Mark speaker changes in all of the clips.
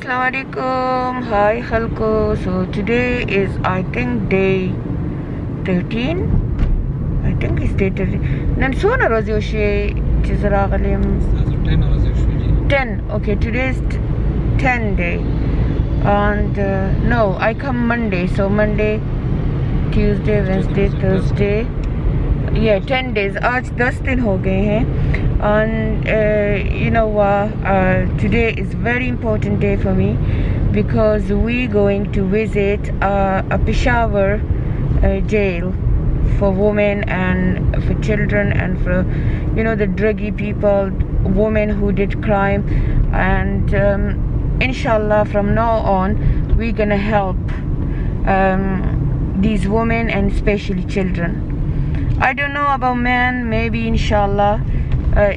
Speaker 1: Assalamualaikum. Hi Khalko. So today is I think day 13. I think it's day 13. Nan sona rozyoshi chizraqalim 10. Okay, today is 10 day. And no, I come Monday. So Monday, Tuesday, Wednesday, Thursday. Yeah, 10 days. Aaj 10 din ho gaye hain. And you know what, today is very important day for me because we going to visit a Peshawar jail for women and for children and for, you know, the druggy people, women who did crime. And inshallah from now on we're gonna help these women and especially children. I don't know about men, maybe inshallah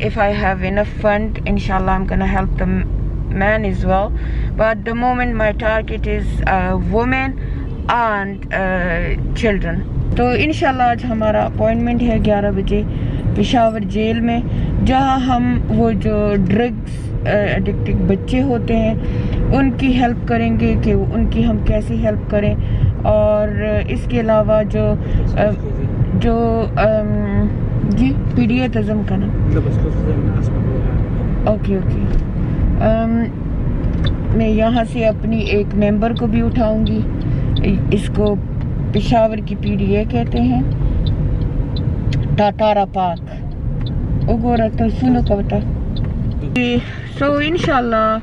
Speaker 1: if I have enough fund, inshallah I'm gonna help the man as well, but at the moment my target is women and children. تو انشاءاللہ آج ہمارا appointment ہے 11 بجے Peshawar jail میں، جہاں ہم وہ جو ڈرگس ایڈکٹڈ بچے ہوتے ہیں ان کی ہیلپ کریں گے کہ ان کی ہم کیسے ہیلپ کریں، اور اس کے علاوہ جو جی پی ڈی اے تزم کا نا اوکے میں یہاں سے اپنی ایک ممبر کو بھی اٹھاؤں گی، اس کو پشاور کی پی ڈی اے کہتے ہیں، ٹاٹارا پاک اگورا تو سنو کوتا. سو انشاءاللہ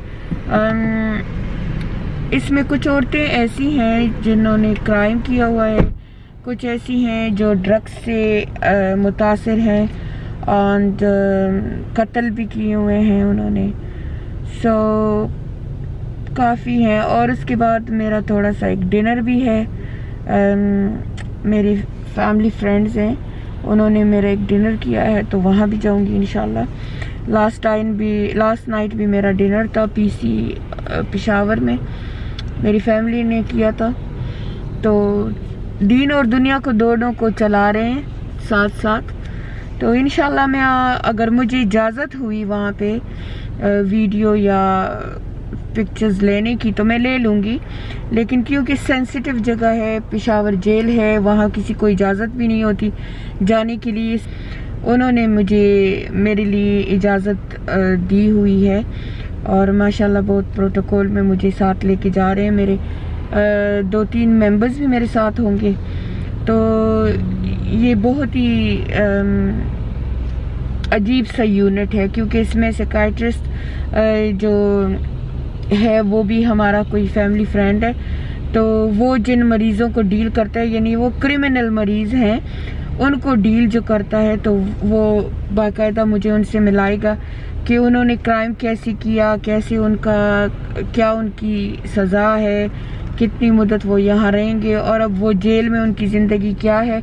Speaker 1: اس میں کچھ عورتیں ایسی ہیں جنہوں نے کرائم کیا ہوا ہے، کچھ ایسی ہیں جو ڈرگس سے متاثر ہیں اور قتل بھی کیے ہوئے ہیں انہوں نے، سو کافی ہیں. اور اس کے بعد میرا تھوڑا سا ایک ڈنر بھی ہے، میری فیملی فرینڈز ہیں انہوں نے میرا ایک ڈنر کیا ہے تو وہاں بھی جاؤں گی انشاءاللہ. لاسٹ نائٹ بھی میرا ڈنر تھا پی سی پشاور میں، میری فیملی نے کیا تھا. تو دین اور دنیا کو دونوں کو چلا رہے ہیں ساتھ ساتھ. تو انشاءاللہ میں اگر مجھے اجازت ہوئی وہاں پہ ویڈیو یا پکچرز لینے کی تو میں لے لوں گی، لیکن کیونکہ سینسیٹیو جگہ ہے، پشاور جیل ہے، وہاں کسی کو اجازت بھی نہیں ہوتی جانے کے لیے. انہوں نے میرے لیے اجازت دی ہوئی ہے اور ماشاءاللہ بہت پروٹوکول میں مجھے ساتھ لے کے جا رہے ہیں. میرے 2-3 ممبرز بھی میرے ساتھ ہوں گے. تو یہ بہت ہی عجیب سا یونٹ ہے کیونکہ اس میں سیکائٹرسٹ جو ہے وہ بھی ہمارا کوئی فیملی فرینڈ ہے، تو وہ جن مریضوں کو ڈیل کرتا ہے، یعنی وہ کرمنل مریض ہیں ان کو ڈیل جو کرتا ہے، تو وہ باقاعدہ مجھے ان سے ملائے گا کہ انہوں نے کرائم کیسے کیا، کیسے ان کی سزا ہے، کتنی مدت وہ یہاں رہیں گے، اور اب وہ جیل میں ان کی زندگی کیا ہے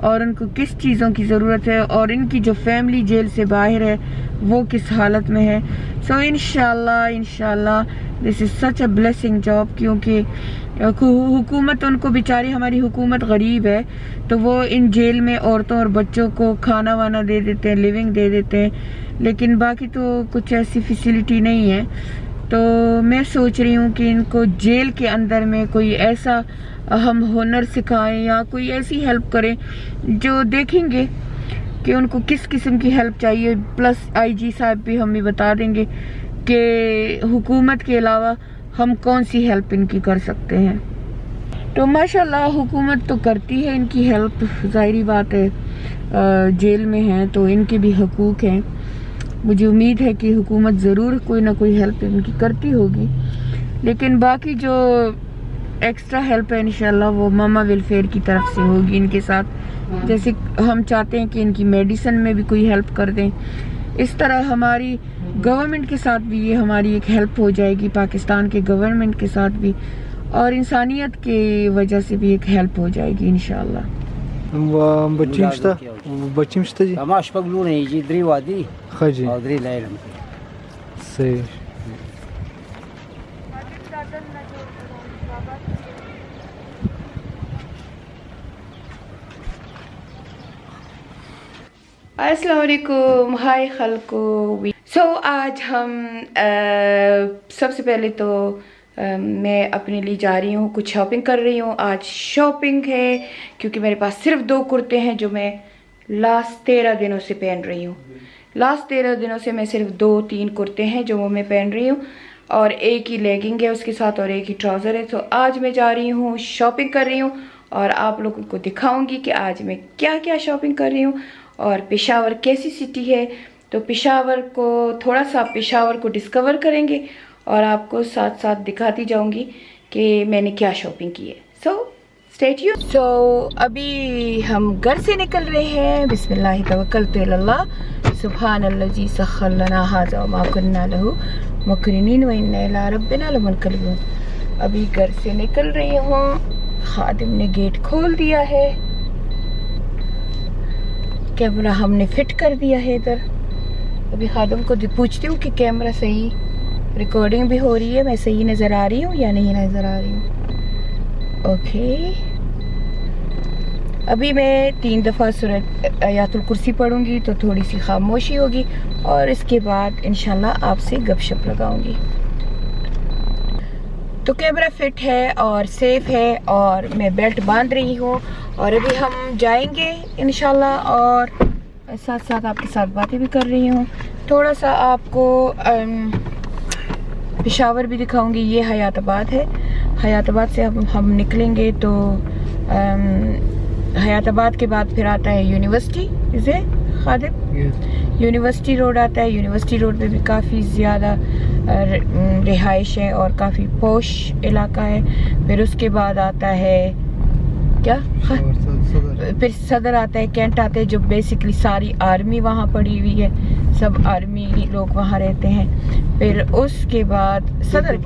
Speaker 1: اور ان کو کس چیزوں کی ضرورت ہے، اور ان کی جو فیملی جیل سے باہر ہے وہ کس حالت میں ہے. سو انشاءاللہ دس از سچ اے بلیسنگ جاب، کیونکہ حکومت ان کو بیچاری، ہماری حکومت غریب ہے تو وہ ان جیل میں عورتوں اور بچوں کو کھانا وانا دے دیتے ہیں، لیونگ دے دیتے ہیں، لیکن باقی تو کچھ ایسی فیسیلٹی نہیں ہے. تو میں سوچ رہی ہوں کہ ان کو جیل کے اندر میں کوئی ایسا ہم ہنر سکھائیں یا کوئی ایسی ہیلپ کریں جو دیکھیں گے کہ ان کو کس قسم کی ہیلپ چاہیے. پلس آئی جی صاحب بھی ہمیں بتا دیں گے کہ حکومت کے علاوہ ہم کون سی ہیلپ ان کی کر سکتے ہیں. تو ماشاءاللہ حکومت تو کرتی ہے ان کی ہیلپ، ظاہری بات ہے جیل میں ہیں تو ان کے بھی حقوق ہیں. مجھے امید ہے کہ حکومت ضرور کوئی نہ کوئی ہیلپ ان کی کرتی ہوگی، لیکن باقی جو ایکسٹرا ہیلپ ہے انشاءاللہ وہ ماما ویلفیئر کی طرف سے ہوگی ان کے ساتھ. جیسے ہم چاہتے ہیں کہ ان کی میڈیسن میں بھی کوئی ہیلپ کر دیں، اس طرح ہماری گورنمنٹ کے ساتھ بھی یہ ہماری ایک ہیلپ ہو جائے گی، پاکستان کے گورنمنٹ کے ساتھ بھی، اور انسانیت کی وجہ سے بھی ایک ہیلپ ہو جائے گی انشاءاللہ.
Speaker 2: بچیم شتا جی
Speaker 3: اما شپږ لونه یې درې وادي
Speaker 2: خجی
Speaker 3: او درې لایلم
Speaker 2: صحیح.
Speaker 1: السلام علیکم، ہائے خلقو. سو آج ہم سب سے پہلے تو میں اپنے لیے جا رہی ہوں, کچھ شاپنگ کر رہی ہوں. آج شاپنگ ہے کیونکہ میرے پاس صرف 2 کرتے ہیں جو میں لاسٹ 13 دنوں سے پہن رہی ہوں. لاسٹ 13 دنوں سے میں صرف 2-3 کرتے ہیں جو وہ میں پہن رہی ہوں, اور ایک ہی لیگنگ ہے اس کے ساتھ, اور ایک ہی ٹراؤزر ہے. تو آج میں جا رہی ہوں, شاپنگ کر رہی ہوں, اور آپ لوگوں کو دکھاؤں گی کہ آج میں کیا کیا شاپنگ کر رہی ہوں, اور پشاور کیسی سٹی ہے. تو پشاور کو تھوڑا سا پشاور کو ڈسکور کریں گے, اور آپ کو ساتھ ساتھ دکھاتی جاؤں گی کہ میں نے کیا شاپنگ کی ہے. So stay tune. سو ابھی ہم گھر سے نکل رہے ہیں. بسم اللہ توکلت علی اللہ, سبحان الذی سخر لنا ھذا وما كنا له مقرنین وانا الی ربنا لمنقلبون. ابھی گھر سے نکل رہی ہوں, خادم نے گیٹ کھول دیا ہے, کیمرہ ہم نے فٹ کر دیا ہے ادھر. ابھی خادم کو پوچھتی ہوں کہ کیمرہ صحیح ریکارڈنگ بھی ہو رہی ہے, میں صحیح نظر آ رہی ہوں یا نہیں نظر آ رہی ہوں. اوکے, ابھی میں 3 دفعہ سورۃ آیات الکرسی پڑھوں گی تو تھوڑی سی خاموشی ہوگی, اور اس کے بعد انشاءاللہ آپ سے گپ شپ لگاؤں گی. تو کیمرہ فٹ ہے اور سیف ہے, اور میں بیلٹ باندھ رہی ہوں, اور ابھی ہم جائیں گے انشاءاللہ, اور ساتھ ساتھ آپ کے ساتھ باتیں بھی کر رہی ہوں. تھوڑا سا آپ کو پشاور بھی دکھاؤں گی. یہ حیات آباد ہے. حیات آباد سے ہم نکلیں گے تو حیات آباد کے بعد پھر آتا ہے یونیورسٹی. اسے خادم یونیورسٹی روڈ آتا ہے. یونیورسٹی روڈ پہ بھی کافی زیادہ رہائش ہے اور کافی پوش علاقہ ہے. پھر اس کے بعد آتا ہے کیا, پھر صدر آتا ہے, کینٹ آتا ہے, جو بیسکلی ساری آرمی وہاں پڑی ہوئی ہے, سب آرمی لوگ وہاں رہتے ہیں. پھر اس کے بعد صدر,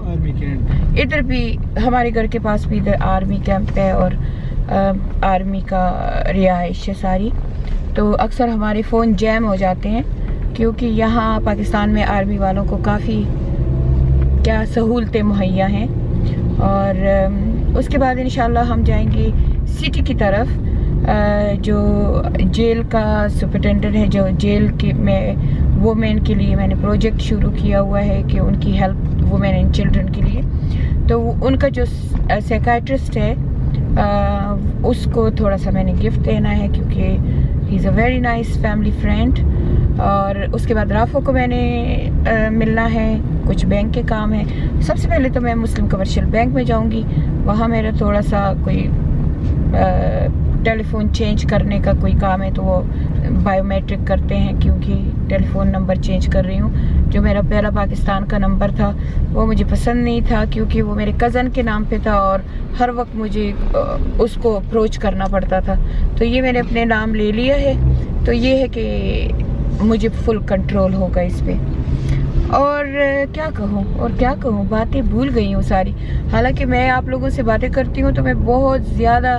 Speaker 1: ادھر بھی ہمارے گھر کے پاس بھی ادھر آرمی کیمپ ہے, اور آرمی کا رہائش ہے ساری. تو اکثر ہمارے فون جیم ہو جاتے ہیں کیونکہ یہاں پاکستان میں آرمی والوں کو کافی کیا سہولتیں مہیا ہیں. اور اس کے بعد انشاءاللہ ہم جائیں گے سٹی کی طرف. جو جیل کا سپرنٹینڈنٹ ہے, جو جیل کے میں وومین کے لیے میں نے پروجیکٹ شروع کیا ہوا ہے کہ ان کی ہیلپ وومین اینڈ چلڈرن کے لیے, تو ان کا جو سیکائٹرسٹ ہے اس کو تھوڑا سا میں نے گفٹ دینا ہے کیونکہ he is a very nice family friend. اور اس کے بعد رافو کو میں نے ملنا ہے, کچھ بینک کے کام ہیں. سب سے پہلے تو میں مسلم کمرشل بینک میں جاؤں گی, وہاں میرا تھوڑا سا کوئی ٹیلی فون چینج کرنے کا کوئی کام ہے, تو وہ بائیو میٹرک کرتے ہیں کیونکہ ٹیلی فون نمبر چینج کر رہی ہوں. جو میرا پہلا پاکستان کا نمبر تھا وہ مجھے پسند نہیں تھا کیونکہ وہ میرے کزن کے نام پہ تھا, اور ہر وقت مجھے اس کو اپروچ کرنا پڑتا تھا. تو یہ میں نے اپنے نام لے لیا ہے, تو یہ ہے کہ مجھے فل کنٹرول ہوگا اس پہ. اور کیا کہوں, باتیں بھول گئی ہوں ساری. حالانکہ میں آپ لوگوں سے باتیں کرتی ہوں تو میں بہت زیادہ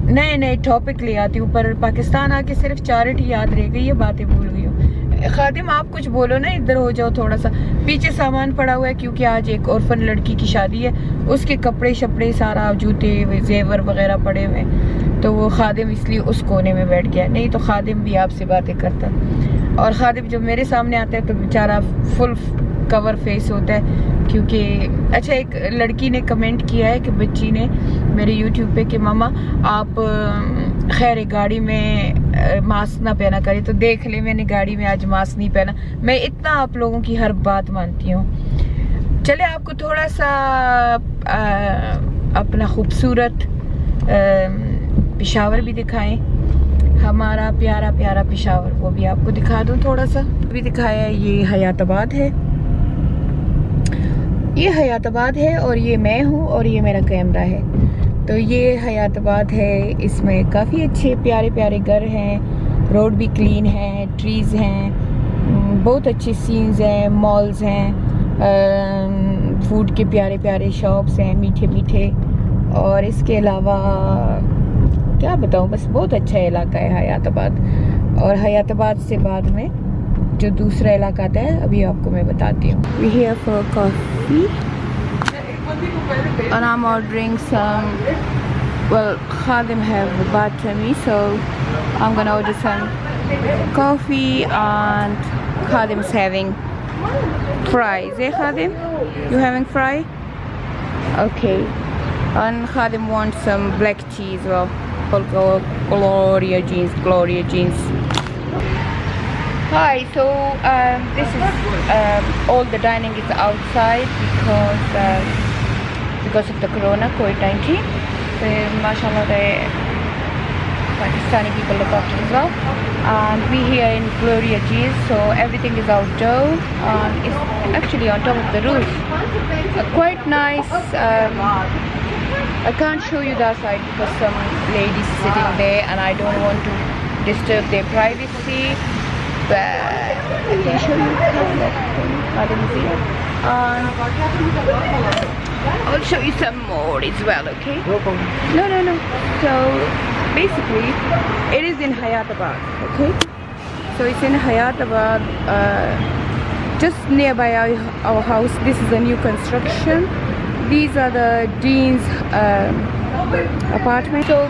Speaker 1: نئے ٹاپک لے آتی ہوں, پر پاکستان آ کے صرف چارٹی یاد رہ گئی ہے, باتیں بھول گئی ہوں. خادم آپ کچھ بولو نا, ادھر ہو جاؤ تھوڑا سا. پیچھے سامان پڑا ہوا ہے کیونکہ آج ایک اورفن لڑکی کی شادی ہے, اس کے کپڑے شپڑے سارا جوتے زیور وغیرہ پڑے ہوئے, تو وہ خادم اس لیے اس کونے میں بیٹھ گیا. نہیں تو خادم بھی آپ سے باتیں کرتا, اور خادم جب میرے سامنے آتا ہے تو بیچارہ فل کور فیس ہوتا ہے کیونکہ اچھا ایک لڑکی نے کمنٹ کیا ہے کہ بچی نے میرے یوٹیوب پہ کہ ماما آپ خیر گاڑی میں ماسک نہ پہنا کرے, تو دیکھ لیں میں نے گاڑی میں آج ماسک نہیں پہنا. میں اتنا آپ لوگوں کی ہر بات مانتی ہوں. چلے آپ کو تھوڑا سا اپنا خوبصورت پشاور بھی دکھائیں, ہمارا پیارا پیارا پشاور, وہ بھی آپ کو دکھا دوں تھوڑا سا. بھی دکھایا ہے, یہ حیات آباد ہے, یہ حیات آباد ہے, اور یہ میں ہوں, اور یہ میرا کیمرہ ہے. تو یہ حیات آباد ہے, اس میں کافی اچھے پیارے پیارے گھر ہیں, روڈ بھی کلین ہے, ٹریز ہیں, بہت اچھے سینز ہیں, مالز ہیں, فوڈ کے پیارے پیارے شاپس ہیں, میٹھے میٹھے. اور اس کے علاوہ کیا بتاؤں, بس بہت اچھا علاقہ ہے حیات آباد. اور حیات آباد سے بعد میں جو دوسرا علاقہ آتا ہے ابھی آپ کو میں بتاتی ہوں. We here for coffee and I'm ordering some, well Khadim have bought me, so I'm gonna order some coffee and Khadim's having fries. Khadim? You having fry? Okay. And Khadim wants some black tea as well. Gloria jeans. Hi, so this is all the dining is outside because of the corona, COVID-19. So mashallah, the Pakistani people look after as well. And we here in Gloria Jeans, so everything is outdoor. It's actually on top of the roof. Quite nice. I can't show you that side because some ladies sitting there and I don't want to disturb their privacy. But I can show you. I'll show you some more as well, okay? No. So basically, it is in Hayatabad, okay? So it's in Hayatabad, just nearby our house. This is a new construction. These are the Jeans apartment. So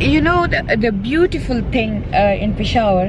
Speaker 1: You know the beautiful thing in Peshawar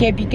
Speaker 1: KPK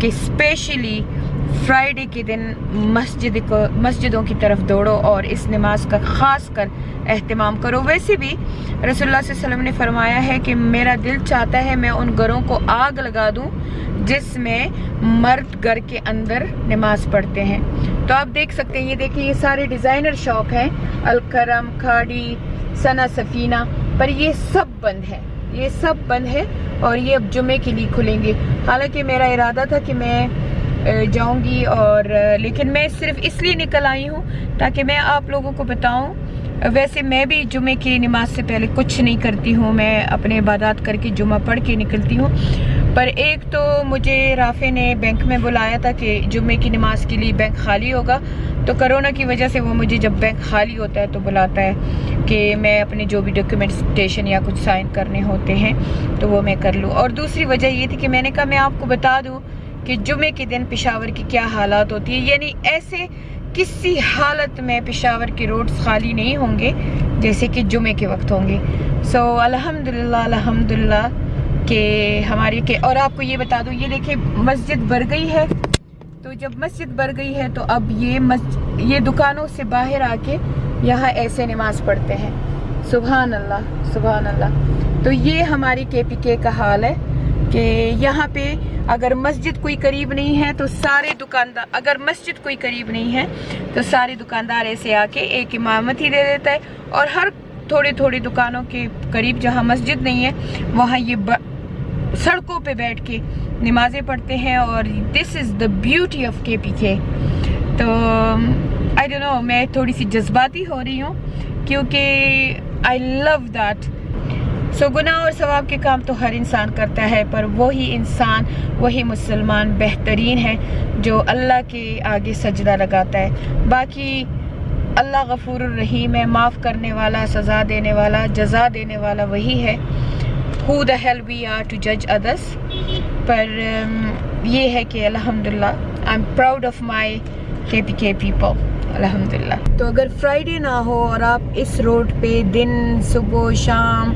Speaker 1: کہ especially Friday کے دن مسجدوں کی طرف دوڑو اور اس نماز کا خاص کر اہتمام کرو. ویسے بھی رسول اللہ صلی اللہ علیہ وسلم نے فرمایا ہے کہ میرا دل چاہتا ہے میں ان گھروں کو آگ لگا دوں جس میں مرد گھر کے اندر نماز پڑھتے ہیں. تو آپ دیکھ سکتے ہیں، یہ دیکھیں یہ سارے ڈیزائنر شاپ ہیں، الکرم، کھاڑی، ثنا، سفینہ، پر یہ سب بند ہے، یہ سب بند ہے اور یہ اب جمعے کے لیے کھلیں گے. حالانکہ میرا ارادہ تھا کہ میں جاؤں گی اور لیکن میں صرف اس لیے نکل آئی ہوں تاکہ میں آپ لوگوں کو بتاؤں. ویسے میں بھی جمعے کی نماز سے پہلے کچھ نہیں کرتی ہوں، میں اپنے عبادات کر کے جمعہ پڑھ کے نکلتی ہوں. پر ایک تو مجھے رافع نے بینک میں بلایا تھا کہ جمعے کی نماز کے لیے بینک خالی ہوگا، تو کرونا کی وجہ سے وہ مجھے جب بینک خالی ہوتا ہے تو بلاتا ہے کہ میں اپنے جو بھی ڈاکیومنٹیشن یا کچھ سائن کرنے ہوتے ہیں تو وہ میں کر لوں. اور دوسری وجہ یہ تھی کہ میں نے کہا میں آپ کو بتا دوں کہ جمعے کے دن پشاور کی کیا حالات ہوتی ہے، یعنی ایسے کسی حالت میں پشاور کے روڈز خالی نہیں ہوں گے جیسے کہ جمعے کے وقت ہوں گے. سو الحمدللہ کہ ہماری کہ اور آپ کو یہ بتا دوں، یہ دیکھیں مسجد بھر گئی ہے. تو جب مسجد بھر گئی ہے تو اب یہ دکانوں سے باہر آ کے یہاں ایسے نماز پڑھتے ہیں. سبحان اللہ سبحان اللہ. تو یہ ہماری KPK کا حال ہے کہ یہاں پہ اگر مسجد کوئی قریب نہیں ہے تو سارے دکاندار ایسے آ کے ایک امامت ہی دے دیتا ہے اور ہر تھوڑی دکانوں کے قریب جہاں مسجد نہیں ہے وہاں یہ سڑکوں پہ بیٹھ کے نمازیں پڑھتے ہیں. اور دس از دا بیوٹی آف KPK. تو آئی ڈونٹ نو، میں تھوڑی سی جذباتی ہو رہی ہوں کیونکہ آئی لو دیٹ. سو گناہ اور ثواب کے کام تو ہر انسان کرتا ہے، پر وہی مسلمان بہترین ہے جو اللہ کے آگے سجدہ لگاتا ہے. باقی اللہ غفور الرحیم ہے، معاف کرنے والا، سزا دینے والا، جزا دینے والا وہی ہے. Who the hell we are to judge others. پر یہ ہے کہ الحمدللہ I'm proud of my KPK people. الحمدللہ. تو اگر فرائیڈے نہ ہو اور آپ اس روڈ پہ دن صبح شام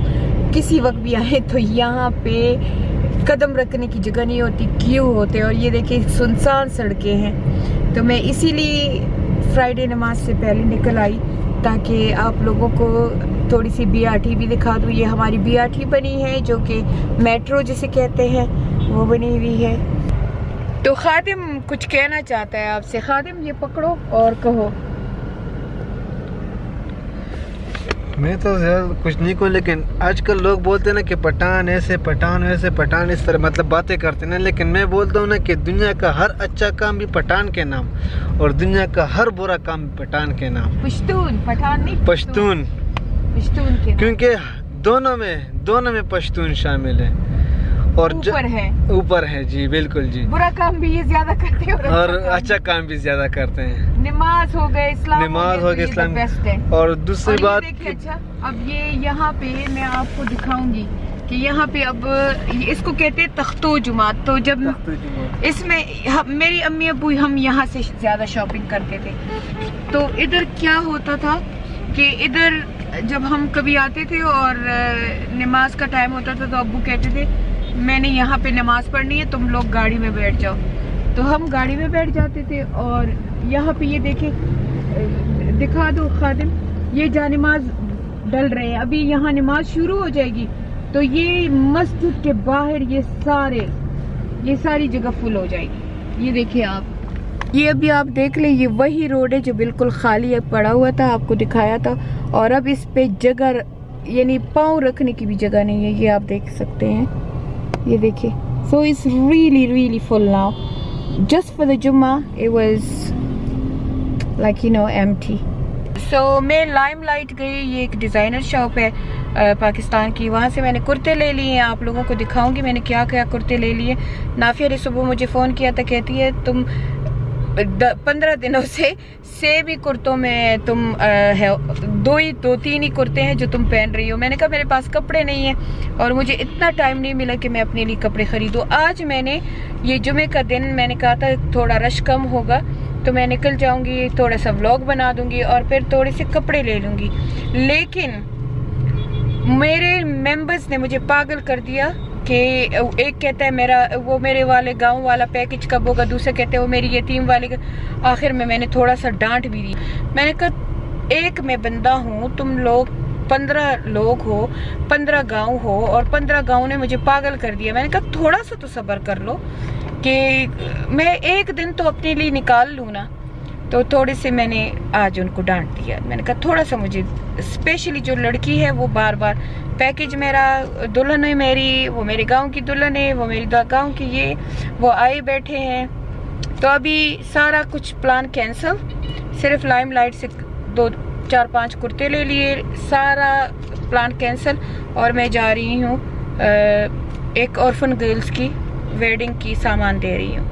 Speaker 1: کسی وقت بھی آئیں تو یہاں پہ قدم رکھنے کی جگہ نہیں ہوتی، کیوں ہوتے. اور یہ دیکھیں سنسان سڑکیں ہیں. تو میں اسی لیے فرائیڈے نماز سے پہلے نکل آئی تاکہ آپ لوگوں کو تھوڑی سی BRT بھی دکھا دوں. یہ ہماری BRT بنی ہے جو کہ میٹرو جسے کہتے ہیں وہ بنی ہوئی ہے. تو خادم کچھ کہنا چاہتا ہے آپ سے. خادم یہ پکڑو اور کہو.
Speaker 2: میں تو زیادہ کچھ نہیں کہوں، لیکن آج کل لوگ بولتے ہیں نا کہ پٹھان ایسے پٹھان ویسے پٹھان اس طرح مطلب باتیں کرتے ہیں، لیکن میں بولتا ہوں نا کہ دنیا کا ہر اچھا کام بھی پٹھان کے نام اور دنیا کا ہر برا کام بھی پٹھان کے نام.
Speaker 1: پشتون، پٹھان نہیں،
Speaker 2: پشتون
Speaker 1: کے نام.
Speaker 2: کیونکہ دونوں میں پشتون شامل ہے اور اوپر ہے. جی بالکل جی.
Speaker 1: برا کام بھی یہ زیادہ کرتے ہیں
Speaker 2: اور اچھا کام بھی زیادہ کرتے ہیں.
Speaker 1: نماز ہو گئے اسلام
Speaker 2: اور دوسری بات
Speaker 1: اچھا اب یہ یہاں پہ میں آپ کو دکھاؤں گی کہ یہاں پہ اب اس کو کہتے ہیں تختو جماعت. تو جب اس میں میری امی ابو ہم یہاں سے زیادہ شاپنگ کرتے تھے. تو ادھر کیا ہوتا تھا کہ ادھر جب ہم کبھی آتے تھے اور نماز کا ٹائم ہوتا تھا تو ابو کہتے تھے میں نے یہاں پہ نماز پڑھنی ہے، تم لوگ گاڑی میں بیٹھ جاؤ. تو ہم گاڑی میں بیٹھ جاتے تھے اور یہاں پہ یہ دیکھیں دکھا دو خادم، یہ جا نماز ڈل رہے ہیں. ابھی یہاں نماز شروع ہو جائے گی تو یہ مسجد کے باہر یہ ساری جگہ فل ہو جائے گی. یہ دیکھیں آپ، یہ ابھی آپ دیکھ لیں یہ وہی روڈ ہے جو بالکل خالی پڑا ہوا تھا، آپ کو دکھایا تھا. اور اب اس پہ جگہ یعنی پاؤں رکھنے کی بھی جگہ نہیں ہے. یہ آپ دیکھ سکتے ہیں، یہ دیکھیں. So it's really full now. Just for the جمعہ it was like empty. So میں لائم لائٹ گئی، یہ ایک ڈیزائنر شاپ ہے پاکستان کی، وہاں سے میں نے کرتے لے لیے ہیں. آپ لوگوں کو دکھاؤں گی میں نے کیا کرتے لے لیے. نافیہ نے صبح مجھے فون کیا تھا، کہتی ہے تم 15 دنوں سے سیم ہی کرتوں میں تم دو تین ہی کرتے ہیں جو تم پہن رہی ہو. میں نے کہا میرے پاس کپڑے نہیں ہیں اور مجھے اتنا ٹائم نہیں ملا کہ میں اپنے لیے کپڑے خریدوں. آج میں نے یہ جمعے کا دن میں نے کہا تھا تھوڑا رش کم ہوگا تو میں نکل جاؤں گی، تھوڑا سا ولاگ بنا دوں گی اور پھر تھوڑے سے کپڑے لے لوں گی. لیکن میرے ممبرز نے مجھے پاگل کر دیا کہ ایک کہتا ہے وہ میرے والے گاؤں والا پیکج کب ہوگا, دوسرے کہتے ہیں وہ میری یتیم والے کا. آخر میں نے تھوڑا سا ڈانٹ بھی دی. میں نے کہا ایک میں بندہ ہوں, تم لوگ 15 لوگ ہو, 15 گاؤں ہو, اور 15 گاؤں نے مجھے پاگل کر دیا. میں نے کہا تھوڑا سا تو صبر کر لو کہ میں ایک دن تو اپنے لیے نکال لوں نا. تو تھوڑے سے میں نے آج ان کو ڈانٹ دیا. میں نے کہا تھوڑا سا مجھے اسپیشلی جو لڑکی ہے وہ بار بار پیکج میرا, دلہن ہے میری, وہ میرے گاؤں کی دلہن ہے, وہ میری گاؤں کی, یہ وہ آئے بیٹھے ہیں. تو ابھی سارا کچھ پلان کینسل, صرف لائم لائٹ سے 2 4 5 کرتے لے لیے, سارا پلان کینسل. اور میں جا رہی ہوں ایک اورفن گرلز کی ویڈنگ کی سامان دے رہی ہوں.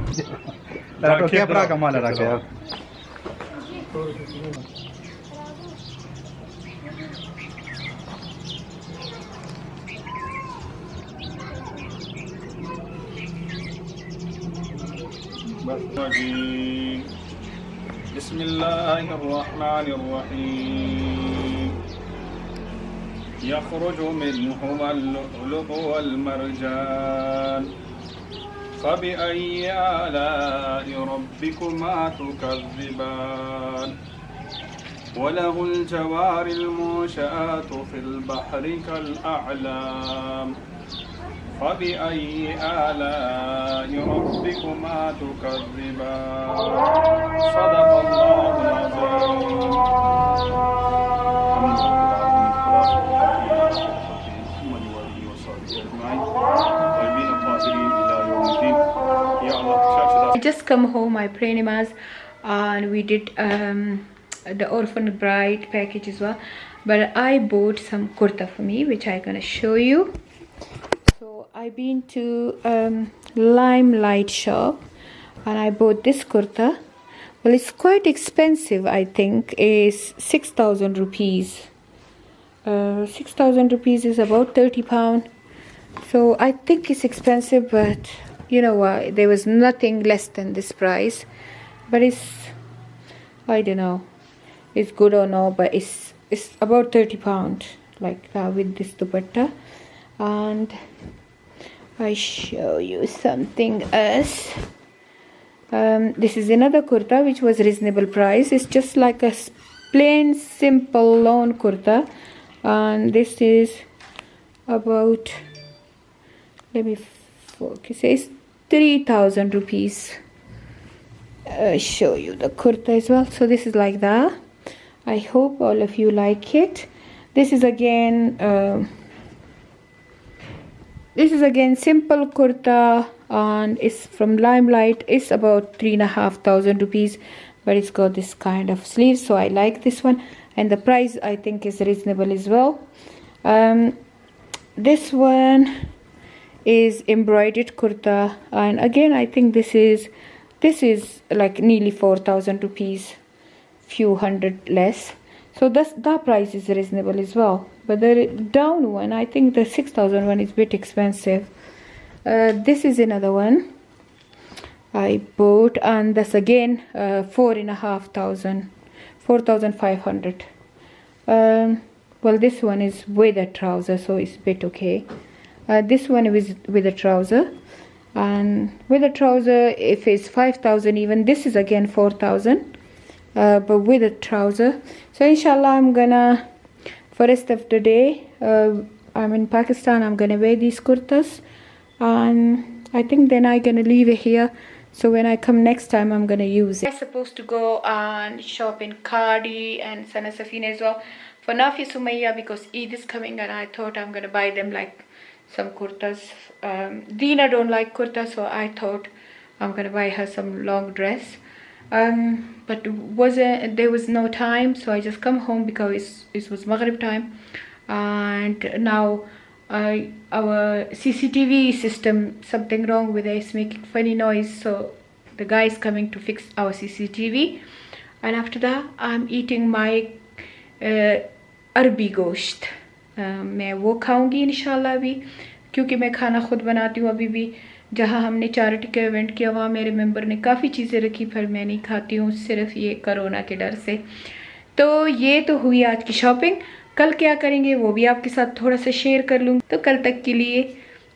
Speaker 4: بسم اللہ الرحمن الرحیم یخرج منہما اللؤلؤ والمرجان فبأي آلاء ربكما تكذبان وله الجوار المنشآت في البحر كالأعلام فبأي آلاء ربكما تكذبان صدق الله العظيم.
Speaker 1: I just come home, I pray namaz, and we did the orphan bride package as well. But I bought some kurta for me, which I'm gonna show you. So I've been to Limelight shop and I bought this kurta. Well, it's quite expensive. I think is 6,000 rupees. 6,000 rupees is about £30. So I think it's expensive, but you know what, there was nothing less than this price. But it's, I don't know, it's good or no, but it's about £30 like that with this dupatta. And I show you something else. This is another kurta which was reasonable price. It's just like a plain simple lawn kurta, and this is about, let me focus, it's 3,000 rupees. Show you the kurta as well. So this is like that. I hope all of you like it. This is again simple kurta, and it's from Limelight. It's about 3,500 rupees, but it's got this kind of sleeves, so I like this one, and the price I think is reasonable as well. This one is embroidered kurta, and again I think this is like nearly 4,000 rupees, few hundred less, so that price is reasonable as well. But the down one, I think the 6,000 one is a bit expensive. This is another one I bought, and that's again 4,500. Well, this one is with a trouser, so it's a bit okay. This one is with a trouser, and with a trouser if it's 5,000 even. This is again 4,000, but with a trouser. So inshallah I'm gonna, for rest of the day, I'm in Pakistan, I'm gonna wear these kurtas, and I think then I'm gonna leave it here, so when I come next time I'm gonna use it. I'm supposed to go and shop in Cardi and Sana Safina as well for Nafi Sumayya, because Eid is coming, and I thought I'm gonna buy them like some kurtas. Dina don't like kurtas, so I thought I'm gonna buy her some long dress. But there was no time, so I just come home because it was Maghrib time, and now our CCTV system, something wrong with it, it's making funny noise, so the guy is coming to fix our CCTV. And after that I'm eating my عربی گوشت. میں وہ کھاؤں گی انشاءاللہ ابھی, کیونکہ میں کھانا خود بناتی ہوں. ابھی بھی جہاں ہم نے چیریٹی کا ایونٹ کیا وہاں میرے ممبر نے کافی چیزیں رکھی, پر میں نہیں کھاتی ہوں صرف یہ کرونا کے ڈر سے. تو یہ تو ہوئی آج کی شاپنگ. کل کیا کریں گے وہ بھی آپ کے ساتھ تھوڑا سا شیئر کر لوں. تو کل تک کے لیے